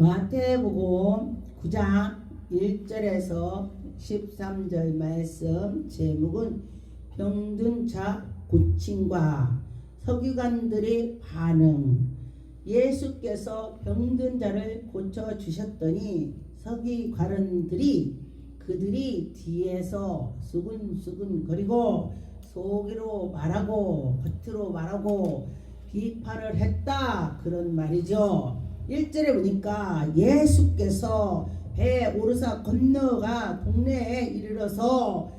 마태복음 9장 1절에서 13절 말씀. 제목은 병든 자 고침과 서기관들의 반응. 예수께서 병든 자를 고쳐주셨더니 서기관들이 그들이 뒤에서 수근수근 거리고 속으로 말하고 겉으로 말하고 비판을 했다, 그런 말이죠. 1절에 보니까 예수께서 배에 오르사 건너가 동네에 이르러서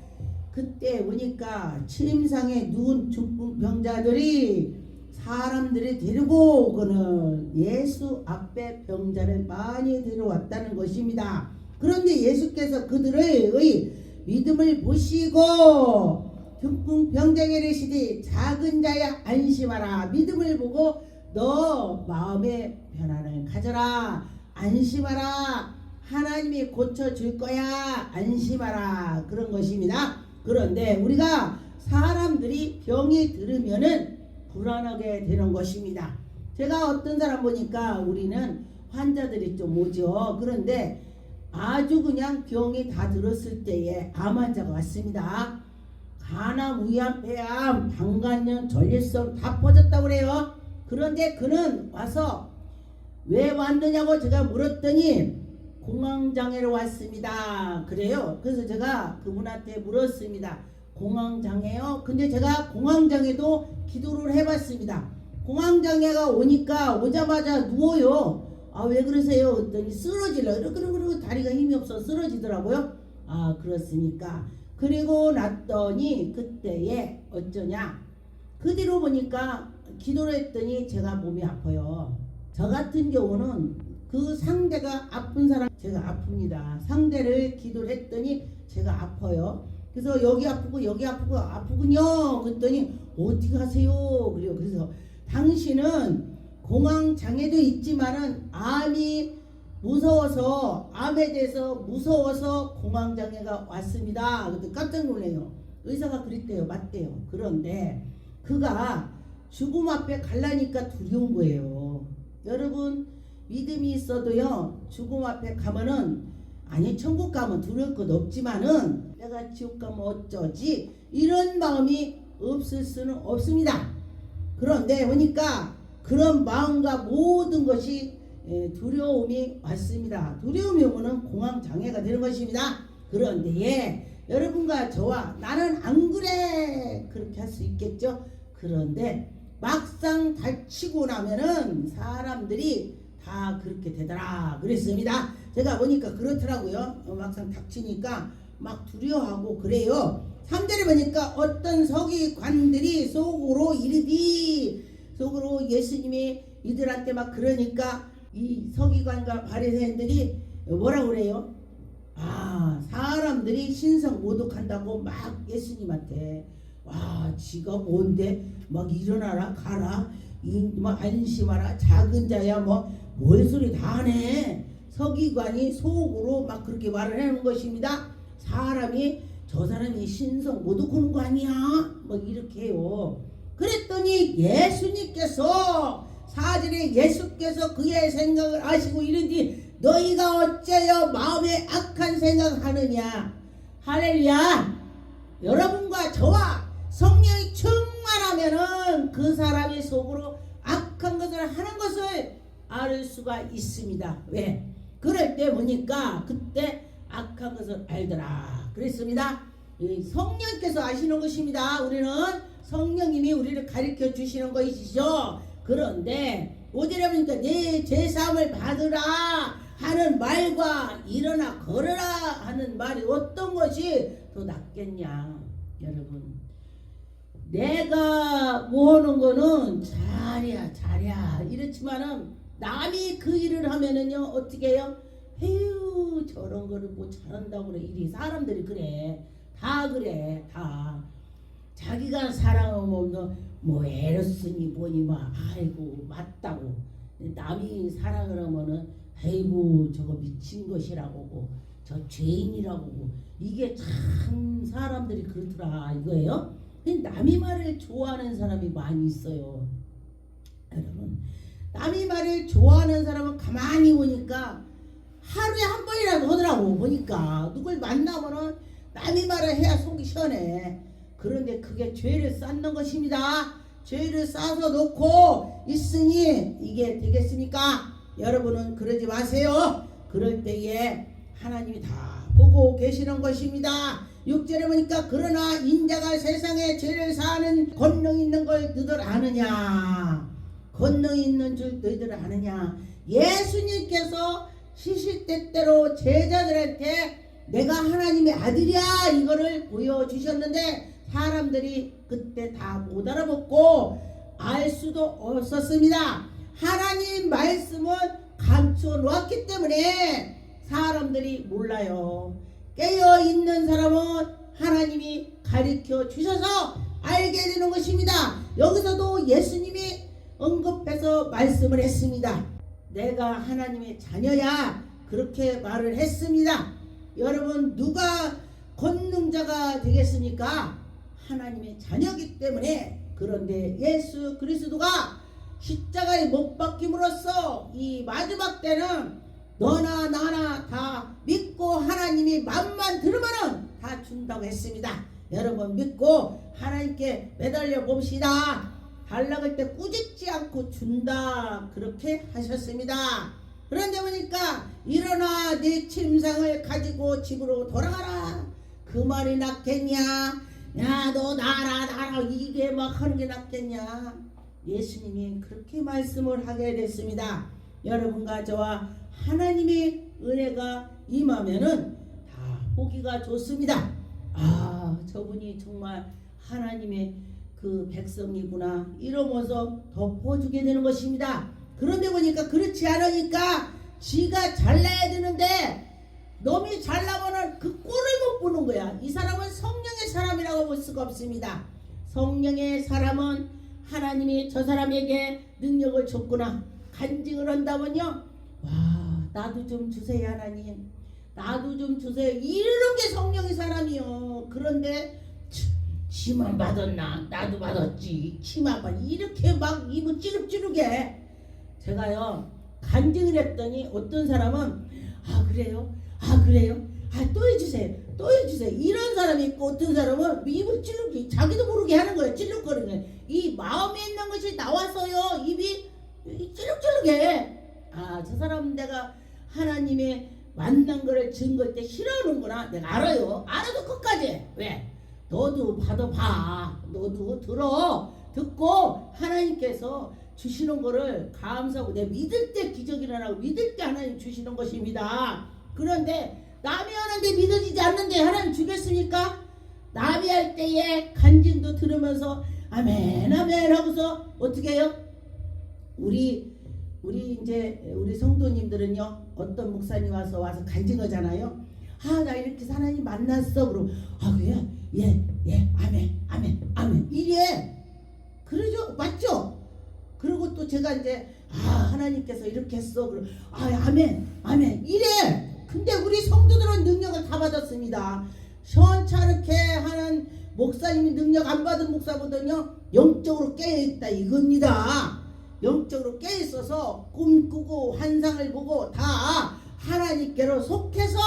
그때 보니까 침상에 누운 중풍병자들이 사람들이 데리고 오고는 예수 앞에 병자를 많이 데려왔다는 것입니다. 그런데 예수께서 그들의 믿음을 보시고 중풍병자에게 이르시되 작은 자야 안심하라. 믿음을 보고 너 마음의 편안을 가져라. 안심하라. 하나님이 고쳐줄 거야. 안심하라. 그런 것입니다. 그런데 우리가 사람들이 병이 들으면은 불안하게 되는 것입니다. 제가 어떤 사람 보니까 우리는 환자들이 좀 오죠. 그런데 아주 그냥 병이 다 들었을 때에 암 환자가 왔습니다. 간암, 위암, 폐암, 방광염, 전립선 다 퍼졌다고 그래요. 그런데 그는 와서 왜 왔느냐고 제가 물었더니 공황장애로 왔습니다. 그래요. 그래서 제가 그분한테 물었습니다. 공황장애요? 근데 제가 공황장애도 기도를 해봤습니다. 공황장애가 오자마자 누워요. 아, 왜 그러세요? 그랬더니 쓰러지려. 그러고 다리가 힘이 없어 쓰러지더라고요. 아, 그렇습니까? 그리고 났더니 그때에 어쩌냐, 그 뒤로 보니까 기도를 했더니 제가 몸이 아파요. 저 같은 경우는 그 상대가 아픈 사람, 제가 아픕니다. 상대를 기도를 했더니 제가 아파요. 그래서 여기 아프고 여기 아프고 아프군요. 그랬더니 어떻게 하세요? 그래요. 그래서 당신은 공황장애도 있지만은 암이 무서워서, 암에 대해서 무서워서 공황장애가 왔습니다. 그때 깜짝 놀래요. 의사가 그랬대요. 맞대요. 그런데 그가 죽음 앞에 갈라니까 두려운 거예요. 여러분, 믿음이 있어도요, 죽음 앞에 가면은, 아니 천국 가면 두려울 것 없지만은 내가 지옥 가면 어쩌지, 이런 마음이 없을 수는 없습니다. 그런데 보니까 그런 마음과 모든 것이 두려움이 왔습니다. 두려움이 오면 공황장애가 되는 것입니다. 그런데 여러분과 저와 나는 안 그래 그렇게 할 수 있겠죠. 그런데 막상 다치고 나면은 사람들이 다 그렇게 되더라 그랬습니다. 제가 보니까 그렇더라고요. 막상 닥치니까 막 두려워하고 그래요. 3절에 보니까 어떤 서기관들이 속으로 이르디, 속으로 예수님이 이들한테 막 그러니까 이 서기관과 바리새인들이 뭐라고 그래요? 아, 사람들이 신성 모독한다고 막 예수님한테, 와, 지가 뭔데 막 일어나라 가라, 뭐 안심하라, 작은 자야, 뭘 소리 다 하네. 서기관이 속으로 막 그렇게 말을 하는 것입니다. 사람이, 저 사람이 신성 모독하는 거 아니야? 뭐 이렇게 해요. 그랬더니 예수님께서, 4절에 예수께서 그의 생각을 아시고 이르니 너희가 어째요 마음에 악한 생각하느냐. 할렐루야. 여러분과 저와 성령이 충만하면은 그 사람이 속으로 악한 것을 하는 것을 알 수가 있습니다. 왜? 그럴 때 보니까 그때 악한 것을 알더라 그랬습니다. 성령께서 아시는 것입니다. 우리는 성령님이 우리를 가르쳐 주시는 것이죠. 그런데 5절에 보니까 내 제사함을 받으라 하는 말과 일어나 걸어라 하는 말이 어떤 것이 더 낫겠냐. 여러분, 내가 뭐하는 거는 잘이야 이렇지만은 남이 그 일을 하면은요 어떻게 해요? 에휴, 저런 거를 뭐 잘한다고 그래. 이리 사람들이 그래. 다 그래. 다 자기가 사랑하면 뭐 에러스니 뭐니 막 아이고 맞다고. 남이 사랑을 하면은 아이고 저거 미친 것이라고, 저 죄인이라고. 이게 참 사람들이 그렇더라 이거예요. 남이 말을 좋아하는 사람이 많이 있어요. 여러분, 남이 말을 좋아하는 사람은 가만히 보니까 하루에 한 번이라도 하더라고. 보니까 누굴 만나면은 남이 말을 해야 속이 시원해. 그런데 그게 죄를 쌓는 것입니다. 죄를 쌓아서 놓고 있으니 이게 되겠습니까? 여러분은 그러지 마세요. 그럴 때에 하나님이 다 보고 계시는 것입니다. 6절에 보니까 그러나 인자가 세상에 죄를 사하는 권능 있는 걸 너희들 아느냐? 권능 있는 줄 너희들 아느냐? 예수님께서 시시때때로 제자들한테 내가 하나님의 아들이야 이거를 보여주셨는데 사람들이 그때 다 못 알아먹고 알 수도 없었습니다. 하나님 말씀은 감춰 놓았기 때문에 사람들이 몰라요. 깨어있는 사람은 하나님이 가르쳐 주셔서 알게 되는 것입니다. 여기서도 예수님이 언급해서 말씀을 했습니다. 내가 하나님의 자녀야 그렇게 말을 했습니다. 여러분 누가 권능자가 되겠습니까? 하나님의 자녀이기 때문에. 그런데 예수 그리스도가 십자가에 못 박힘으로써 이 마지막 때는 너나 나나 다 믿고 하나님이 맘만 들으면은 다 준다고 했습니다. 여러분 믿고 하나님께 매달려 봅시다. 달라고 할 때 꾸짖지 않고 준다 그렇게 하셨습니다. 그런데 보니까 일어나 네 침상을 가지고 집으로 돌아가라 그 말이 낫겠냐? 야 너 나라 이게 막 하는 게 낫겠냐? 예수님이 그렇게 말씀을 하게 됐습니다. 여러분과 저와 하나님의 은혜가 임하면은 다 보기가 좋습니다. 아 저분이 정말 하나님의 그 백성이구나 이러면서 덮어주게 되는 것입니다. 그런데 보니까 그렇지 않으니까 지가 잘나야 되는데 놈이 잘나면은 그 꼴을 못 보는 거야. 이 사람은 성령의 사람이라고 볼 수가 없습니다. 성령의 사람은 하나님이 저 사람에게 능력을 줬구나 간증을 한다면요, 와 나도 좀 주세요 하나님, 나도 좀 주세요 이런 게 성령의 사람이요. 그런데 치만 받았나? 나도 받았지. 치만 받 이렇게 막 입을 찌룩찌룩해. 제가요 간증을 했더니 어떤 사람은 아 그래요? 아 그래요? 아 또 해주세요. 또 해주세요. 이런 사람이 있고 어떤 사람은 입을 찌룩 자기도 모르게 하는 거예요. 찌룩거리는 거예요. 이 마음에 있는 것이 나와서요 입이 찌룩찌룩해. 아 저 사람 내가 하나님의 만난 거를 증거할 때 싫어하는구나. 내가 알아요. 알아도 끝까지. 왜? 너도 받아봐. 너도 들어. 듣고 하나님께서 주시는 거를 감사하고 내 믿을 때 기적이 일어나고 믿을 때 하나님 주시는 것입니다. 그런데 남이 하는데 믿어지지 않는데 하나님 주겠습니까? 남이 할 때에 간증도 들으면서 아멘 아멘 하고서 어떻게 해요? 우리 성도님들은요 어떤 목사님 와서 간증하잖아요. 아 나 이렇게 하나님 만났어. 그럼 아 그래요? 예 아멘 이래. 그러죠? 맞죠? 그리고 또 제가 이제 아 하나님께서 이렇게 했어. 그럼 아 아멘 이래. 근데 우리 성도들은 능력을 다 받았습니다. 시원찮게 하는 목사님이 능력 안 받은 목사보다는요 영적으로 깨어있다 이겁니다. 영적으로 깨어있어서 꿈꾸고 환상을 보고 다 하나님께로 속해서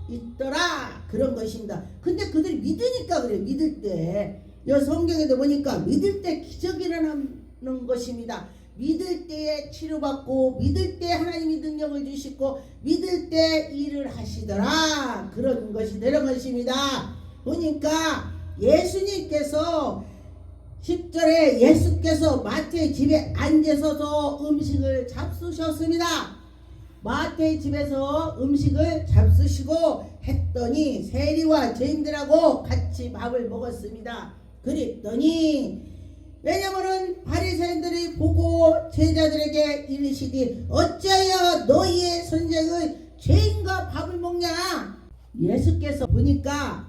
있더라 그런 것입니다. 근데 그들이 믿으니까 그래. 믿을 때 성경에도 보니까 믿을 때 기적이 일어나는 것입니다. 믿을 때에 치료받고 믿을 때 하나님이 능력을 주시고 믿을 때 일을 하시더라 그런 것이 되는 것입니다. 보니까 예수님께서 10절에 예수께서 마태의 집에 앉으셔서 음식을 잡수셨습니다. 마태의 집에서 음식을 잡수시고 했더니 세리와 죄인들하고 같이 밥을 먹었습니다. 그랬더니 왜냐면은 바리새인들이 보고 제자들에게 이르시되 어찌하여 너희의 선생의 죄인과 밥을 먹냐? 예수께서 보니까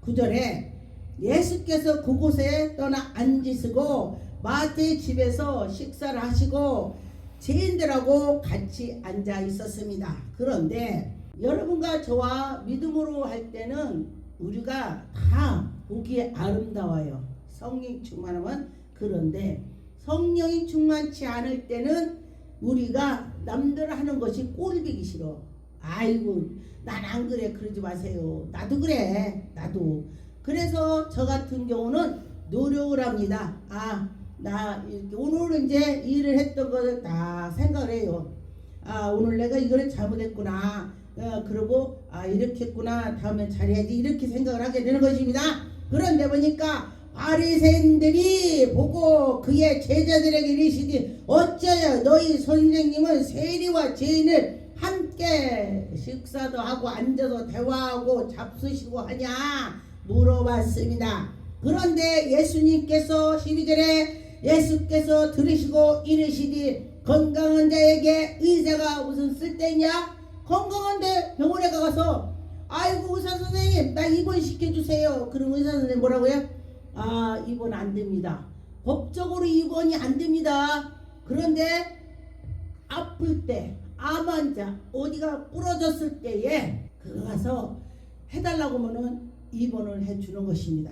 9절에 예수께서 그곳에 떠나 앉으시고 마태의 집에서 식사를 하시고 죄인들하고 같이 앉아 있었습니다. 그런데 여러분과 저와 믿음으로 할 때는 우리가 다 보기에 아름다워요. 성령 충만하면. 그런데 성령이 충만치 않을 때는 우리가 남들 하는 것이 꼴보기 싫어. 아이고 난 안 그래. 그러지 마세요. 나도 그래. 나도. 그래서 저 같은 경우는 노력을 합니다. 나 이렇게 오늘 이제 일을 했던 거를 다 생각을 해요. 오늘 내가 이거를 잘못했구나. 그러고 이렇게 했구나. 다음에 잘해야지. 이렇게 생각을 하게 되는 것입니다. 그런데 보니까 바리새인들이 보고 그의 제자들에게 이르시되 어찌하여 너희 선생님은 세리와 죄인을 함께 식사도 하고 앉아서 대화하고 잡수시고 하냐 물어봤습니다. 그런데 예수님께서 12절에 예수께서 들으시고 이르시되 건강한 자에게 의사가 무슨 쓸데있냐? 건강한데 병원에 가서 아이고 의사 선생님 나 입원시켜주세요. 그럼 의사 선생님 뭐라고요? 입원 안 됩니다. 법적으로 입원이 안 됩니다. 그런데 아플 때, 암 환자 어디가 부러졌을 때에 그거 가서 해달라고 하면은 입원을 해주는 것입니다.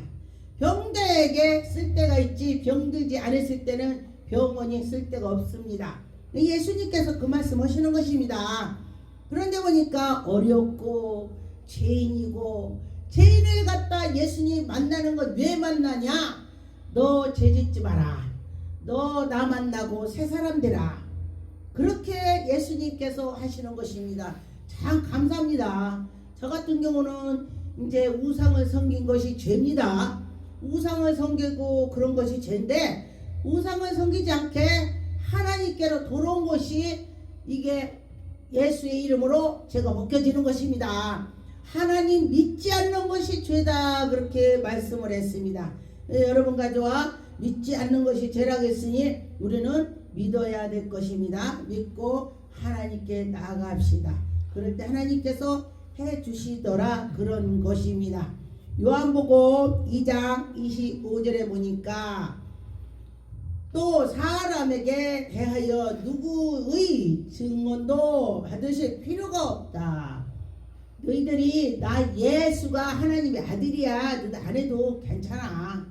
병자에게 쓸데가 있지 병들지 않았을 때는 병원이 쓸데가 없습니다. 예수님께서 그 말씀 하시는 것입니다. 그런데 보니까 어렵고 죄인이고 죄인을 갖다 예수님 만나는 건 왜 만나냐? 너 죄짓지 마라. 너 나 만나고 새 사람 되라. 그렇게 예수님께서 하시는 것입니다. 참 감사합니다. 저 같은 경우는 이제 우상을 섬긴 것이 죄입니다. 우상을 섬기고 그런 것이 죄인데 우상을 섬기지 않게 하나님께로 돌아온 것이 이게 예수의 이름으로 제가 벗겨지는 것입니다. 하나님 믿지 않는 것이 죄다 그렇게 말씀을 했습니다. 여러분 가져와 믿지 않는 것이 죄라고 했으니 우리는 믿어야 될 것입니다. 믿고 하나님께 나아갑시다. 그럴 때 하나님께서 해주시더라 그런 것입니다. 요한복음 2장 25절에 보니까 또 사람에게 대하여 누구의 증언도 받으실 필요가 없다. 너희들이 나 예수가 하나님의 아들이야. 너도 안 해도 괜찮아.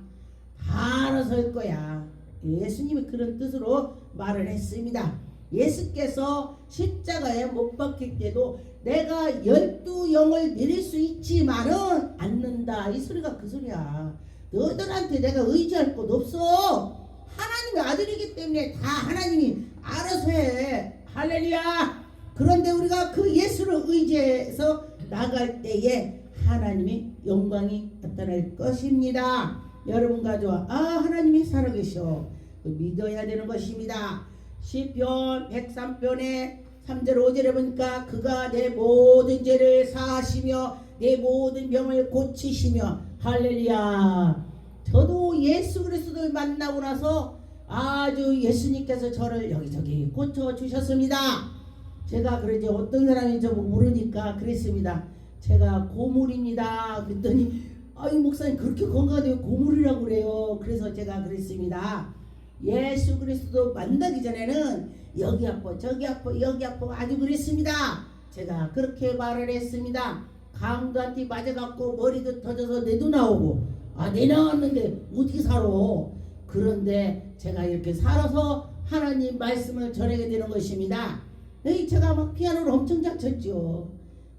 다 알아서 할 거야. 예수님이 그런 뜻으로 말을 했습니다. 예수께서 십자가에 못 박힐 때도 내가 12영을 내릴 수 있지만은 않는다. 이 소리가 그 소리야. 너희들한테 내가 의지할 것 없어. 하나님의 아들이기 때문에 다 하나님이 알아서 해. 할렐루야. 그런데 우리가 그 예수를 의지해서 나갈 때에 하나님의 영광이 나타날 것입니다. 여러분 가져와 하나님이 살아계셔. 믿어야 되는 것입니다. 시편 103편에 3절 5절에 보니까 그가 내 모든 죄를 사하시며 내 모든 병을 고치시며 할렐루야. 저도 예수 그리스도를 만나고 나서 아주 예수님께서 저를 여기저기 고쳐주셨습니다. 제가 그러지 어떤 사람이 저보고 모르니까 그랬습니다. 제가 고물입니다. 그랬더니 이 목사님 그렇게 건강하게 고물이라고 그래요. 그래서 제가 그랬습니다. 예수 그리스도 만나기 전에는 여기 아파 저기 아파 여기 아파 아주 그랬습니다. 제가 그렇게 말을 했습니다. 강도한테 맞아갖고 머리도 터져서 뇌도 나오고 뇌 나왔는데 어떻게 살아. 그런데 제가 이렇게 살아서 하나님 말씀을 전하게 되는 것입니다. 제가 막 피아노를 엄청 잘 쳤죠.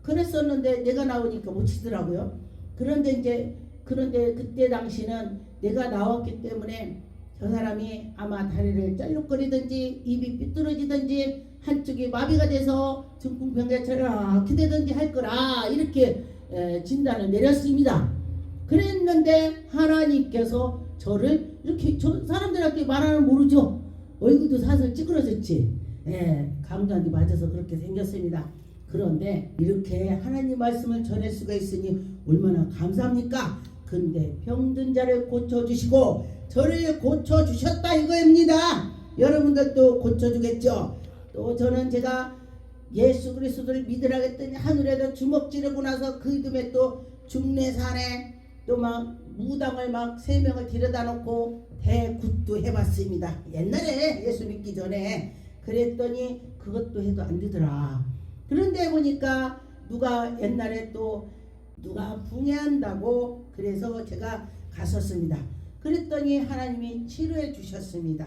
그랬었는데 내가 나오니까 못 치더라고요. 그런데 그때 당시는 내가 나왔기 때문에 저 사람이 아마 다리를 짤룩거리든지 입이 삐뚤어지든지 한쪽이 마비가 돼서 중풍병자처럼 이렇게 되든지 할 거라 이렇게 진단을 내렸습니다. 그랬는데 하나님께서 저를 이렇게 저 사람들한테 말하는 모르죠. 얼굴도 사슬 찌그러졌지. 감독한테 맞아서 그렇게 생겼습니다. 그런데 이렇게 하나님 말씀을 전할 수가 있으니 얼마나 감사합니까? 근데 병든 자를 고쳐주시고 저를 고쳐주셨다 이거입니다. 여러분들도 고쳐주겠죠? 또 저는 제가 예수 그리스도를 믿으라 했더니 하늘에다 주먹 찌르고 나서 그 이듬해 또 중내산에 또 막 무당을 막 3명을 데려다 놓고 대굿도 해봤습니다. 옛날에 예수 믿기 전에 그랬더니 그것도 해도 안 되더라. 그런데 보니까 누가 옛날에 또 누가 붕해한다고 그래서 제가 갔었습니다. 그랬더니 하나님이 치료해 주셨습니다.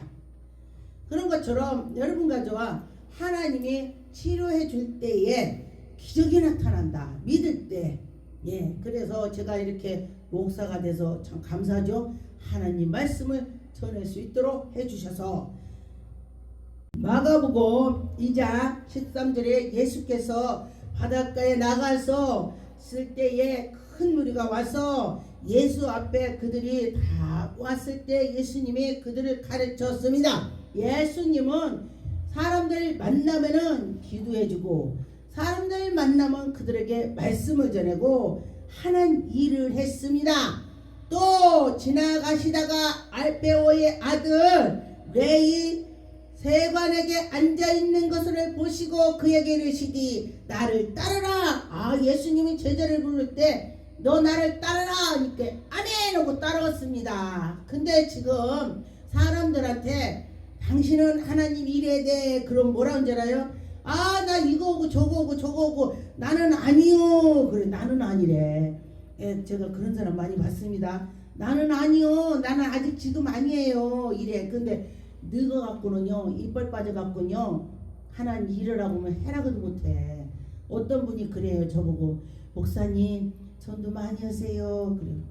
그런 것처럼 여러분 가져와 하나님이 치료해 줄 때에 기적이 나타난다. 믿을 때. 예, 그래서 제가 이렇게 목사가 돼서 참 감사하죠. 하나님 말씀을 전할 수 있도록 해주셔서. 마가복음 2장 13절에 예수께서 바닷가에 나가서 쓸 때에 큰 무리가 와서 예수 앞에 그들이 다 왔을 때 예수님이 그들을 가르쳤습니다. 예수님은 사람들 만나면은 기도해주고 사람들 만나면 그들에게 말씀을 전하고 하는 일을 했습니다. 또 지나가시다가 알페오의 아들 레위 세관에게 앉아있는 것을 보시고 그에게 이르시되 나를 따르라. 예수님이 제자를 부를 때 너 나를 따르라 하니까 아멘 하고 따라갔습니다. 근데 지금 사람들한테 당신은 하나님 일해야 돼 그럼 뭐라는 줄 알아요? 나 이거 오고 저거 오고 저거 오고 나는 아니요. 그래 나는 아니래. 제가 그런 사람 많이 봤습니다. 나는 아니요. 나는 아직 지금 아니에요. 이래. 근데 늙어갖고는요 이빨 빠져갖고는요 하나님 일하라고 하면 해라고도 못해. 어떤 분이 그래요. 저보고 목사님 전도 많이 하세요. 그래요.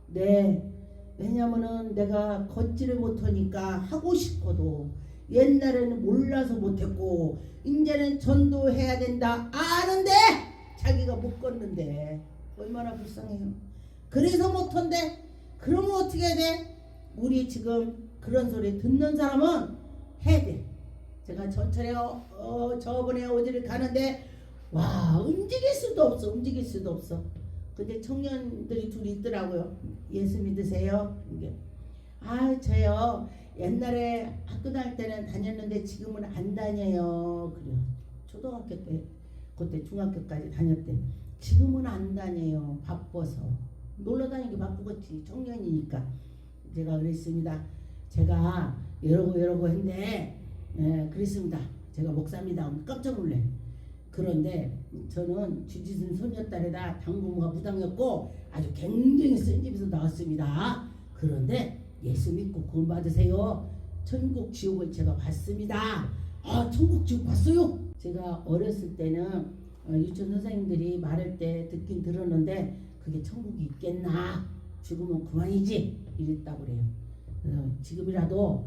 네. 왜냐면은 내가 걷지를 못하니까 하고 싶어도 옛날에는 몰라서 못했고 이제는 전도해야 된다 아는데 자기가 못 걷는데 얼마나 불쌍해요. 그래서 못한대. 그러면 어떻게 해야 돼? 우리 지금 그런 소리 듣는 사람은 해야 돼. 제가 전철에 저번에 어디를 가는데 와 움직일 수도 없어. 근데 청년들이 둘이 있더라고요. 예수 믿으세요? 이게 저요 옛날에 학교 다닐 때는 다녔는데 지금은 안 다녀요. 그래요. 초등학교 때 그때 중학교까지 다녔대. 지금은 안 다녀요. 바빠서. 놀러 다니기 바쁘겠지. 청년이니까. 제가 그랬습니다. 제가 이러고 했는데 그랬습니다. 제가 목사입니다. 깜짝 놀래. 그런데 저는 주지순 손녀딸에다 당부모가 무당이었고 아주 굉장히 센 집에서 나왔습니다. 그런데 예수 믿고 구원 받으세요. 천국 지옥을 제가 봤습니다. 천국 지옥 봤어요? 제가 어렸을 때는 유치원 선생님들이 말할 때 듣긴 들었는데 그게 천국이 있겠나? 죽으면 그만이지 이랬다고 그래요. 지금이라도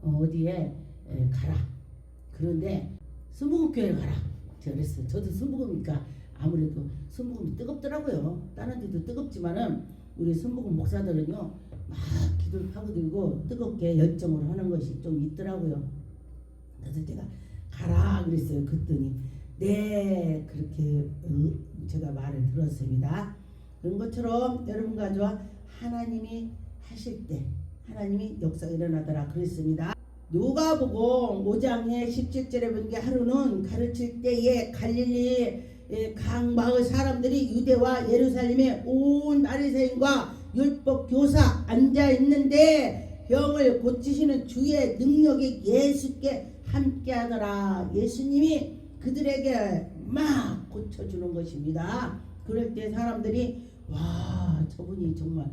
어디에 가라. 그런데 순복음교회 가라. 제가 그랬어요. 저도 순복음이니까 아무래도 순복음이 뜨겁더라고요. 다른 데도 뜨겁지만은 우리 순복음 목사들은요 막 기도를 파고들고 뜨겁게 열정으로 하는 것이 좀 있더라고요. 그래서 제가 가라 그랬어요. 그랬더니 네 그렇게 제가 말을 들었습니다. 그런 것처럼 여러분과 저와 하나님이 하실 때 하나님이 역사가 일어나더라 그랬습니다. 누가복음 5장의 17절에 본 게 하루는 가르칠 때에 갈릴리 각 마을 사람들이 유대와 예루살렘에 온 바리새인과 율법 교사 앉아 있는데 병을 고치시는 주의 능력이 예수께 함께하더라. 예수님이 그들에게 막 고쳐주는 것입니다. 그럴 때 사람들이 와 저분이 정말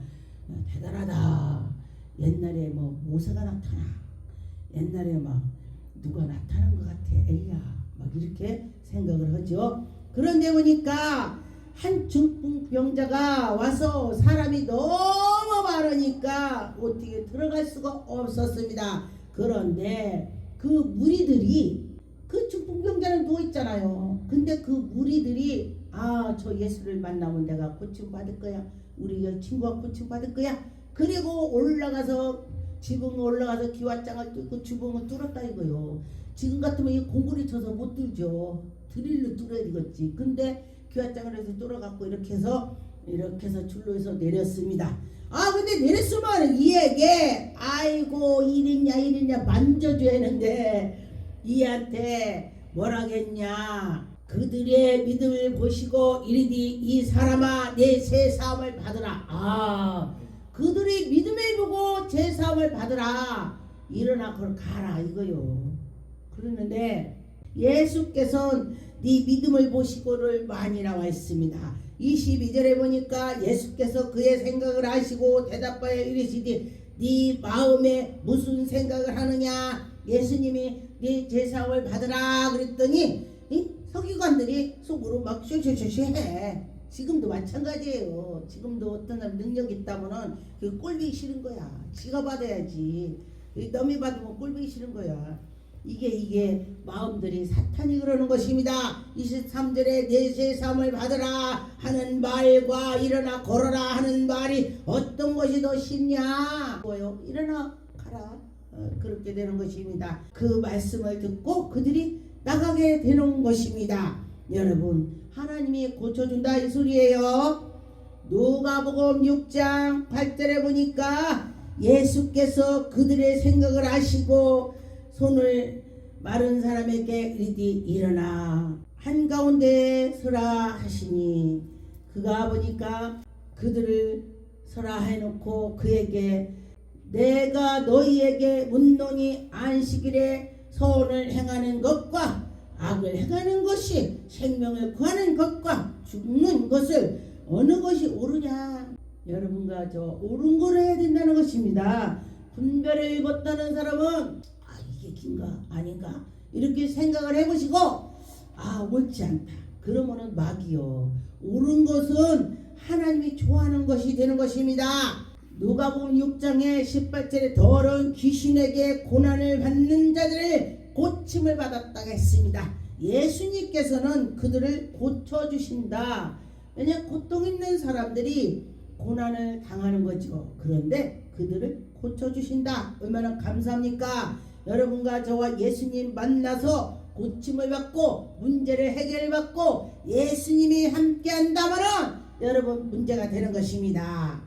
대단하다. 옛날에 뭐 모세가 나타나. 옛날에 막 누가 나타난 것 같아. 에이야 막 이렇게 생각을 하죠. 그런데 보니까 한 중풍병자가 와서 사람이 너무 많으니까 어떻게 들어갈 수가 없었습니다. 그런데 그 무리들이 그 중풍병자는 누워있잖아요. 근데 그 무리들이 저 예수를 만나면 내가 고침받을 거야. 우리 친구가 고침받을 거야. 그리고 지붕 올라가서 기와장을 뚫고 주봉을 뚫었다 이거요. 지금 같으면 이 공구리 쳐서 못 뚫죠. 드릴로 뚫어야 되겠지. 근데 기와장을 해서 뚫어갖고 이렇게 해서 줄로 해서 내렸습니다. 근데 내렸으면 이에게 아이고 이랬냐 만져줘야 하는데 이한테 뭐라겠냐. 그들의 믿음을 보시고 이르디 이 사람아 내 새 사함을 받으라. 그들이 믿음을 보고 제 사함을 받으라. 일어나 그걸 가라 이거요. 그러는데 예수께서는 네 믿음을 보시고를 많이 나와 있습니다. 22절에 보니까 예수께서 그의 생각을 아시고 대답하여 이르시되 네 마음에 무슨 생각을 하느냐. 예수님이 네 제사함을 받으라 그랬더니 이 서기관들이 속으로 막 쇼쇼쇼쇼해. 지금도 마찬가지예요. 지금도 어떤 사람 능력 있다면은 그 꼴보기 싫은 거야. 지가 받아야지. 남이 받으면 꼴보기 싫은 거야. 이게 마음들이 사탄이 그러는 것입니다. 23절에 내 제사함을 받으라 하는 말과 일어나 걸어라 하는 말이 어떤 것이 더 쉽냐? 뭐요? 일어나 가라. 그렇게 되는 것입니다. 그 말씀을 듣고 그들이 나가게 되는 것입니다. 여러분, 하나님이 고쳐준다 이 소리예요. 누가복음 6장 8절에 보니까 예수께서 그들의 생각을 아시고 손을 마른 사람에게 이르되 일어나 한가운데 서라 하시니, 그가 보니까 그들을 서라 해놓고 그에게 내가 너희에게 묻노니 안식일에 선을 행하는 것과 악을 행하는 것이 생명을 구하는 것과 죽는 것을 어느 것이 옳으냐? 여러분과 저 옳은 거를 해야 된다는 것입니다. 분별을 입었다는 사람은 이게 긴가 아닌가 이렇게 생각을 해보시고 옳지 않다 그러면은 막이요. 옳은 것은 하나님이 좋아하는 것이 되는 것입니다. 누가복음 6장에 18절에 더러운 귀신에게 고난을 받는 자들을 고침을 받았다 했습니다. 예수님께서는 그들을 고쳐주신다. 왜냐 고통 있는 사람들이 고난을 당하는 거죠. 그런데 그들을 고쳐주신다. 얼마나 감사합니까? 여러분과 저와 예수님 만나서 고침을 받고 문제를 해결받고 예수님이 함께 한다면 여러분 문제가 되는 것입니다.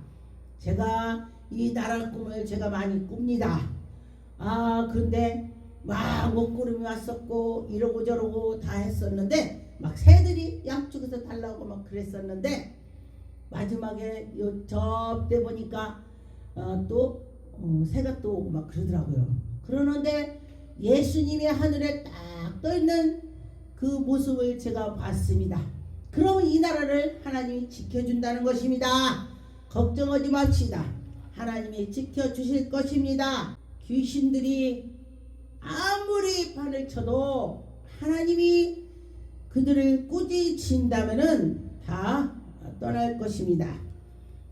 제가 이 나라 꿈을 제가 많이 꿉니다. 그런데 막 먹구름이 왔었고 이러고 저러고 다 했었는데 막 새들이 양쪽에서 달라고 막 그랬었는데 마지막에 요 접대 보니까 또 새가 또 오고 막 그러더라고요. 그러는데 예수님이 하늘에 딱 떠있는 그 모습을 제가 봤습니다. 그러면 이 나라를 하나님이 지켜준다는 것입니다. 걱정하지 맙시다. 하나님이 지켜주실 것입니다. 귀신들이 아무리 판을 쳐도 하나님이 그들을 꾸짖힌다면은 다 떠날 것입니다.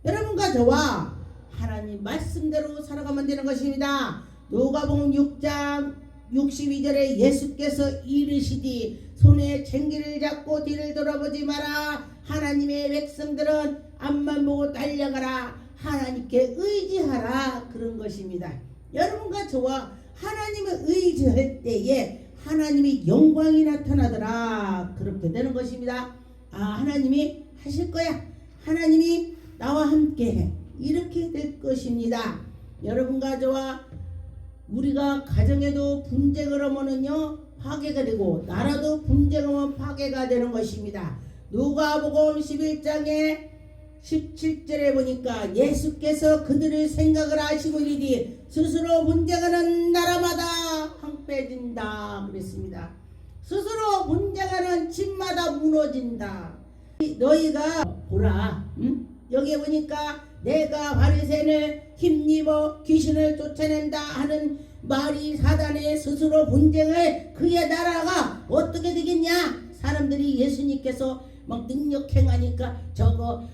여러분과 저와 하나님 말씀대로 살아가면 되는 것입니다. 누가복음 6장 62절에 예수께서 이르시되 손에 쟁기를 잡고 뒤를 돌아보지 마라. 하나님의 백성들은 앞만 보고 달려가라. 하나님께 의지하라. 그런 것입니다. 여러분과 저와 하나님을 의지할 때에 하나님의 영광이 나타나더라. 그렇게 되는 것입니다. 하나님이 하실 거야. 하나님이 나와 함께해. 이렇게 될 것입니다. 여러분과 저와 우리가 가정에도 분쟁을 하면은요 파괴가 되고 나라도 분쟁을 하면 파괴가 되는 것입니다. 누가복음 11장에 17절에 보니까 예수께서 그들의 생각을 아시고 이르되 스스로 분쟁하는 나라마다 황폐해진다 그랬습니다. 스스로 분쟁하는 집마다 무너진다. 너희가 보라. 여기에 보니까 내가 바리새인을 힘입어 귀신을 쫓아낸다 하는 말이 사단의 스스로 분쟁을 그의 나라가 어떻게 되겠냐? 사람들이 예수님께서 막 능력 행하니까 저거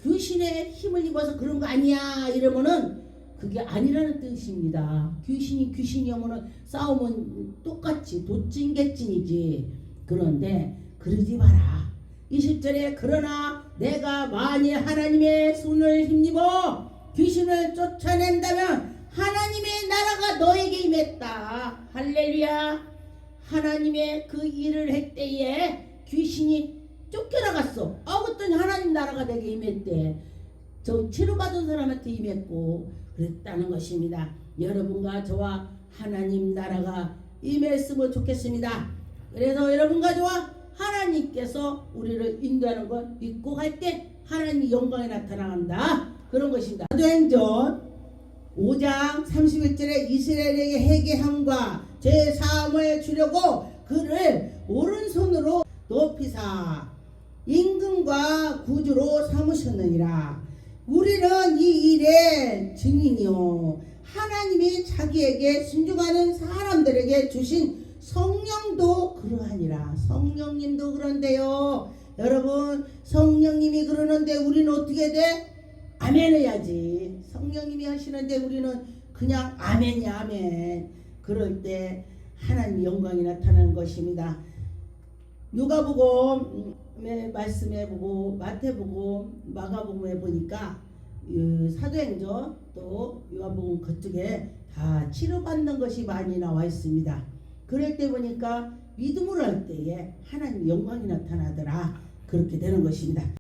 귀신의 힘을 입어서 그런 거 아니야 이러면은 그게 아니라는 뜻입니다. 귀신이 오면은 싸우면 똑같이 도찐개찐이지. 그런데 그러지 마라. 20절에 그러나 내가 만일 하나님의 손을 힘입어 귀신을 쫓아낸다면 하나님의 나라가 너에게 임했다. 할렐루야. 하나님의 그 일을 할 때에 귀신이 쫓겨나갔어. 그랬더니 하나님 나라가 내게 임했대. 저 치료받은 사람한테 임했고 그랬다는 것입니다. 여러분과 저와 하나님 나라가 임했으면 좋겠습니다. 그래서 여러분과 저와 하나님께서 우리를 인도하는 걸 믿고 갈 때 하나님의 영광이 나타난다. 그런 것입니다. 사도행전 5장 31절에 이스라엘에게 회개함과 죄사함을 주려고 그를 오른손으로 높이사 임금과 구주로 삼으셨느니라. 우리는 이 일의 증인이요 하나님이 자기에게 순종하는 사람들에게 주신 성령도 그러하니라. 성령님도 그런데요. 여러분 성령님이 그러는데 우리는 어떻게 돼? 아멘 해야지. 성령님이 하시는데 우리는 그냥 아멘이야 아멘. 그럴 때 하나님의 영광이 나타나는 것입니다. 누가복음의 말씀해 보고 마태복음 마가복음에 보니까 사도행전 또 요한복음 그쪽에 다 치료받는 것이 많이 나와 있습니다. 그럴 때 보니까 믿음으로 할 때에 하나님의 영광이 나타나더라. 그렇게 되는 것입니다.